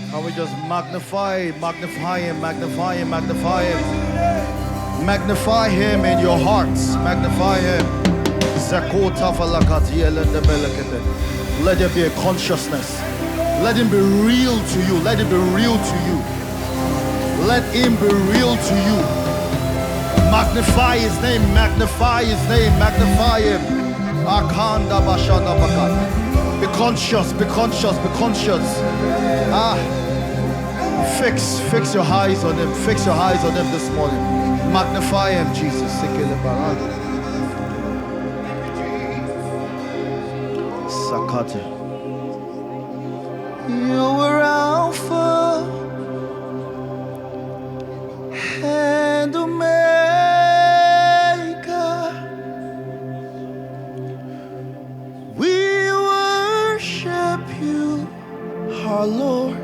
Can we just magnify him, magnify him, magnify him, magnify him. Magnify him in your hearts. Magnify him. Let there be a consciousness. Let him be real to you. Let him be real to you. Let him be real to you. Magnify his name. Magnify his name. Magnify him. Akanda bashada bakat. Be conscious. Be conscious. Be conscious. Fix your eyes on him. Fix your eyes on him this morning. Magnify him, Jesus. Sakati. You were Alpha and Omega. We worship you, our Lord.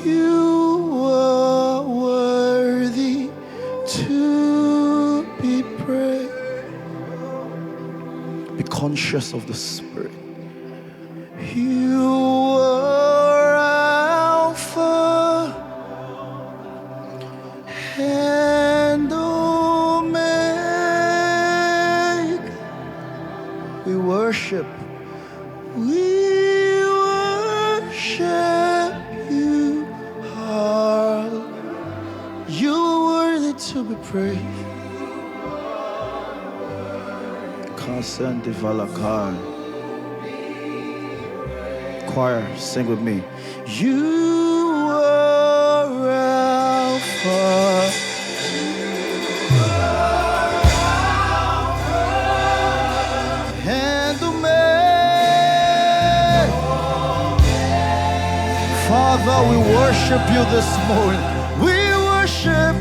You are worthy to be praised. Be conscious of the Spirit. You are Alpha and Omega. We worship. We worship you. You are worthy to be praised. Kasandi Valakar. Choir, sing with me. You are Alpha and Omega. Father, we worship you this morning. We worship.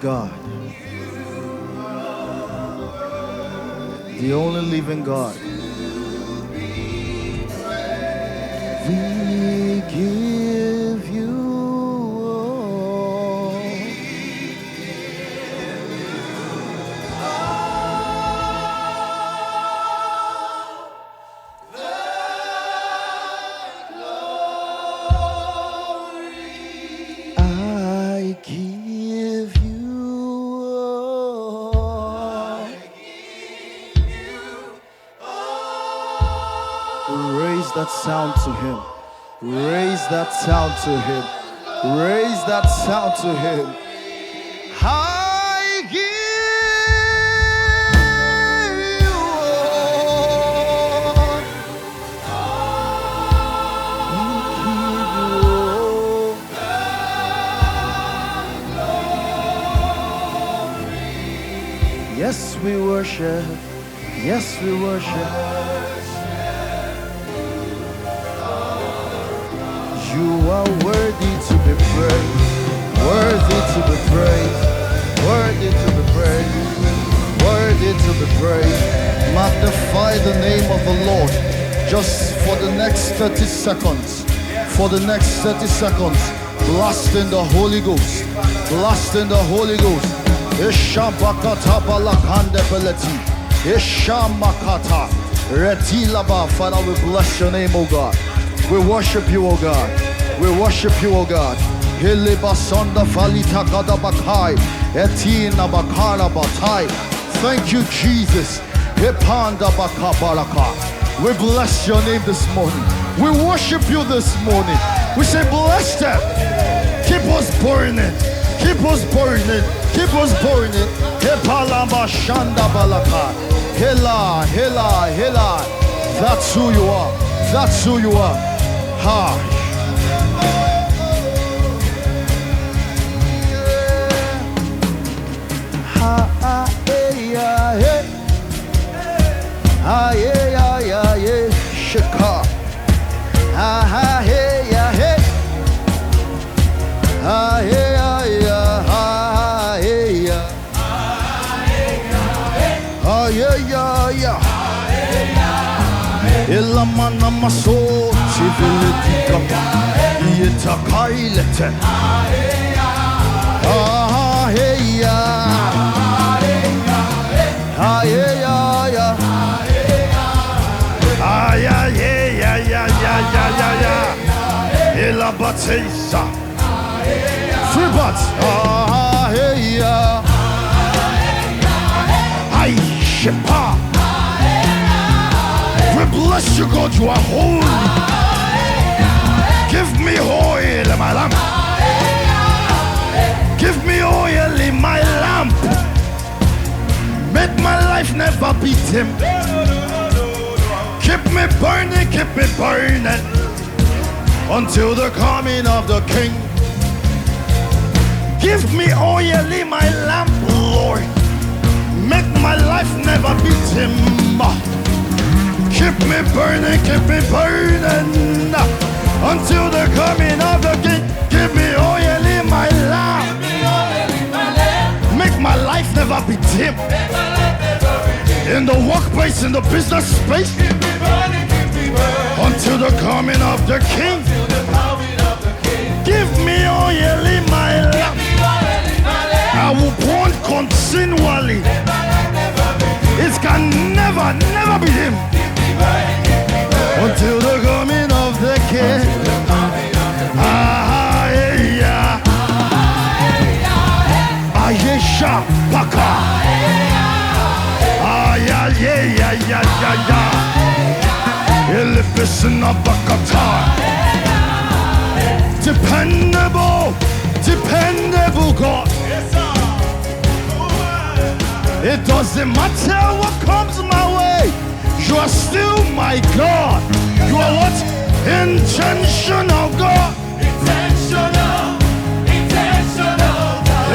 God, the only living God. We give you all the glory. I give you. Raise that sound to him. Raise that sound to him. Raise that sound to him. I give you all. Yes, we worship. Yes, we worship. You are worthy to be praised, worthy to be praised, worthy to be praised, worthy to be praised. Magnify the name of the Lord. Just for the next 30 seconds. For the next 30 seconds. Blast in the Holy Ghost. Blast in the Holy Ghost. Ishabakata balakande beleti. Ishamakata. Retilaba. Father, we bless your name, O God. We worship you, O God. We worship you, O God. Hilibasonda falita kadabakai. Etina bakara batai. Thank you, Jesus. Hipanda bakabaraka. We bless your name this morning. We worship you this morning. We say, bless them. Keep us burning. Keep us burning. Keep us burning. Hipalamba shanda balaka. Hila, hila, hila. That's who you are. That's who you are. Ha. Ha, ha, hey, hey. Ha, yeah, yeah, yeah, yeah. Shaka. Ha, ha, hey, yeah, hey. Ha, yeah, yeah, ha, hey, yeah. Ha, yeah, yeah, yeah. Ilamana maso civility kapa yeta kailete ah hey ya ah yeah ya ah yeah elabatesa free bats ah hey ya ay shepa. We bless you, God, you are holy. Give me oil in my lamp. Give me oil in my lamp. Make my life never be dim. Keep me burning until the coming of the King. Give me oil in my lamp, Lord. Make my life never be dim. Keep me burning until the coming of the King. Give me oil in my lamp. Make my life never be dim. In the workplace, in the business space, until the coming of the King. Give me oil in my lamp. I will burn continually. It can never be dim. Until the coming of the King. Ah, yeah. Ayesha Baka. Ah, yeah. Elibisina Bakata. Dependable God. It doesn't matter what comes my way. You are still my God. You are what? Intentional God. Intentional God.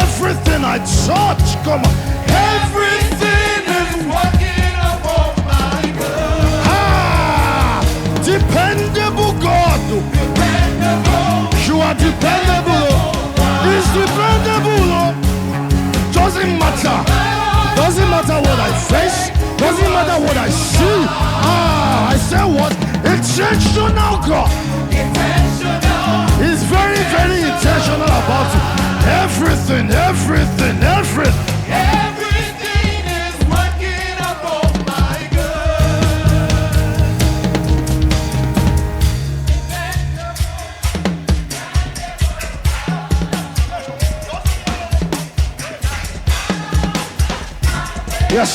Everything I touch, come on. Everything is working upon my good. Ah, dependable God. Dependable. You are dependable. It's dependable. Doesn't matter. Doesn't matter what I face. Doesn't matter what I see. Ah, I said what? Intentional God. Intentional. He's very intentional about it. Everything. Everything is working upon my good. Yes.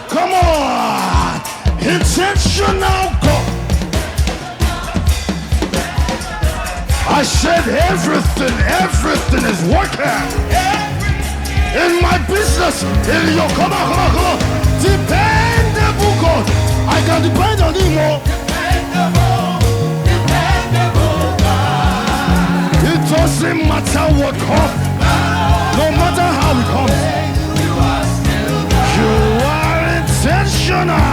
Come on. Intentional God. I said everything is working. In my business, in your come on. Dependable God. I can depend on him more. Dependable God. It doesn't matter what comes. No matter how it comes. You are intentional.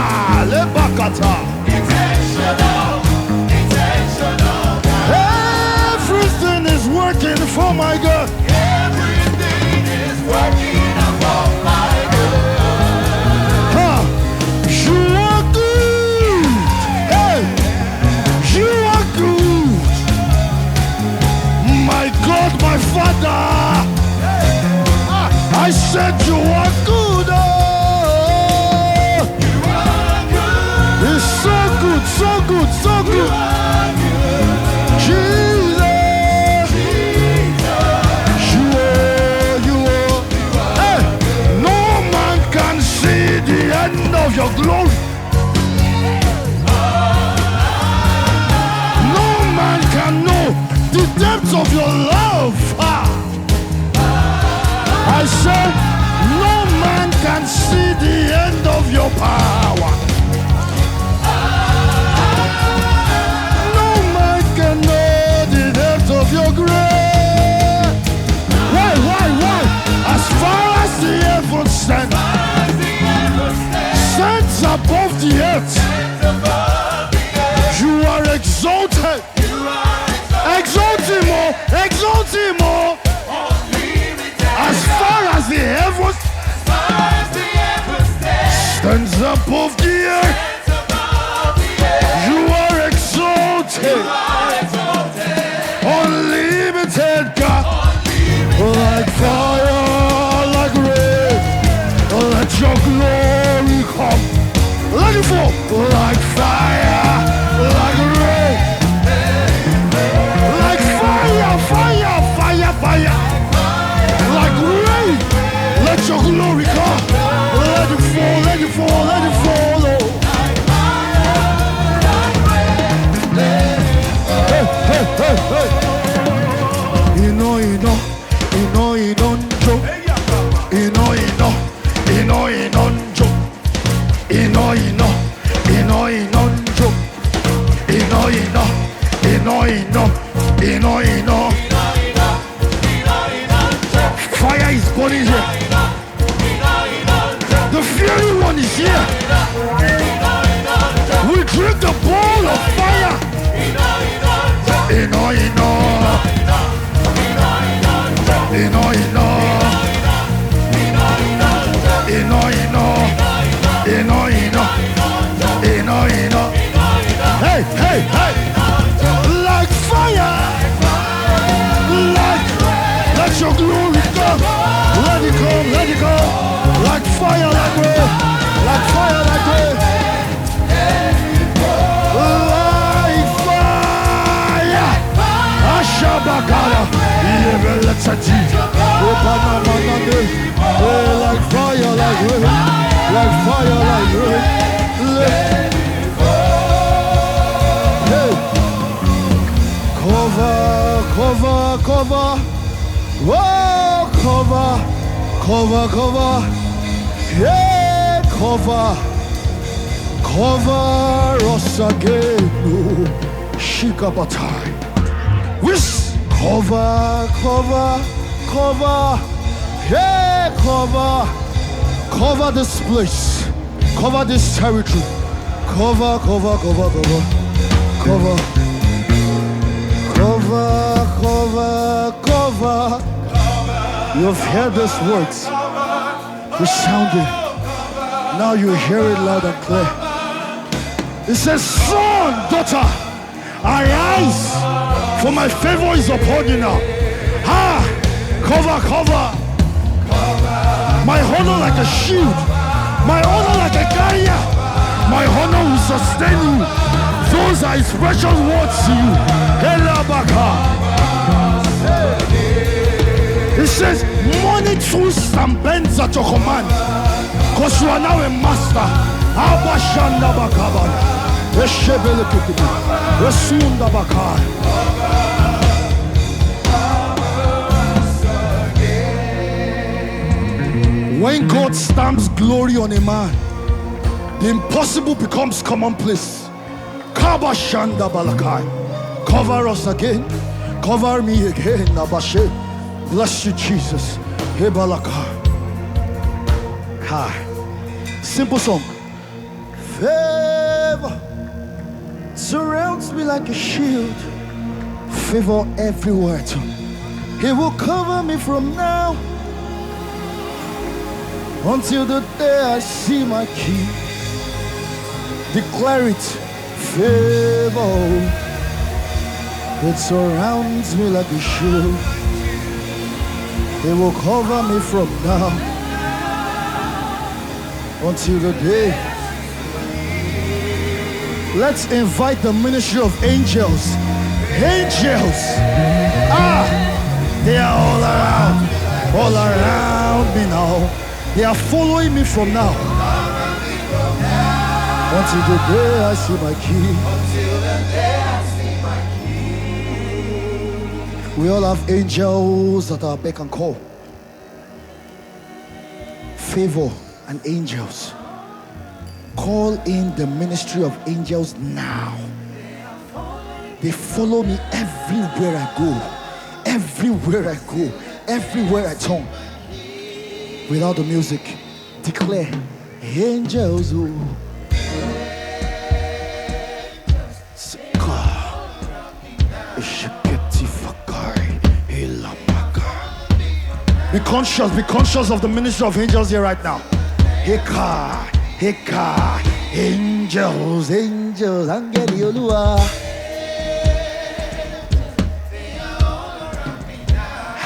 Everything is working for my God. Everything is working for my good. You are earth. You are exalted. Unlimited God. Like fire, like rain. Let your glory come. Let it fall. Like fire, like rain. Like fire, fire, fire, fire. Like rain. Let your glory come. Let it fall, let it fall, let it fall. Hey, hey, hey, hey. You know, you don't joke. You know, joke. You know, joke. You know, joke. You know. Fire is burning here. The fiery one is here. We drink the bowl of fire. You know. Hey, hey, hey. Like fire. Let your glory come. Let it come, let it come. Like fire, like rain. Like fire, like rain. Like fire. Ashabakara. Like fire, like rain. Like fire, like rain. Hey. Cover. Whoa, cover. Yeah, cover us again. Shikabatai. Wish. Cover. Yeah, cover this place. Cover this territory. Cover. You've heard these words resounding. Now you hear it loud and clear. It says, son, daughter, arise, for my favor is upon you now. Cover. My honor like a shield. My honor like a carrier. My honor will sustain you. Those are his precious words to you. It says, money, tools, and bends at your command. Because you are now a master. When God stamps glory on a man, the impossible becomes commonplace. Cover us again. Cover me again. Bless you, Jesus. Simple song. Favor surrounds me like a shield. Favor everywhere. He will cover me from now until the day I see my King. Declare it. Favor, it surrounds me like a shield. It will cover me from now until the day. Let's invite the ministry of angels. Angels, they are all around me now. They are following me from now until the day I see my King. We all have angels that are beck and call. Favor and angels. Call in the ministry of angels now. They follow me everywhere I go. Everywhere I go. Everywhere I turn. Without the music, declare angels. Be conscious of the ministry of angels here right now. Heka, Angels, angels, angeli Olúwa.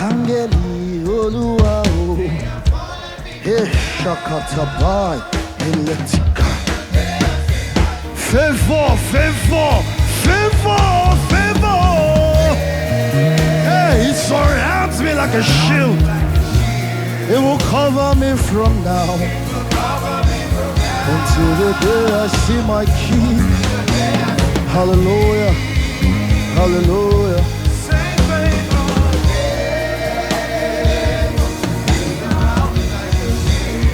Angeli Olúwa o. Shakatabai, Eletika. Favor, favor, favor, favor. Hey, it surrounds me like a shield. It will cover me from now until the day I see my King. Hallelujah, hallelujah.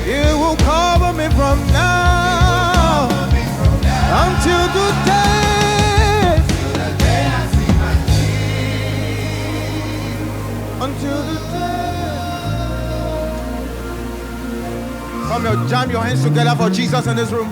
It will cover me from now until the day I see my King. Until the day. Come here, jam your hands together for Jesus in this room.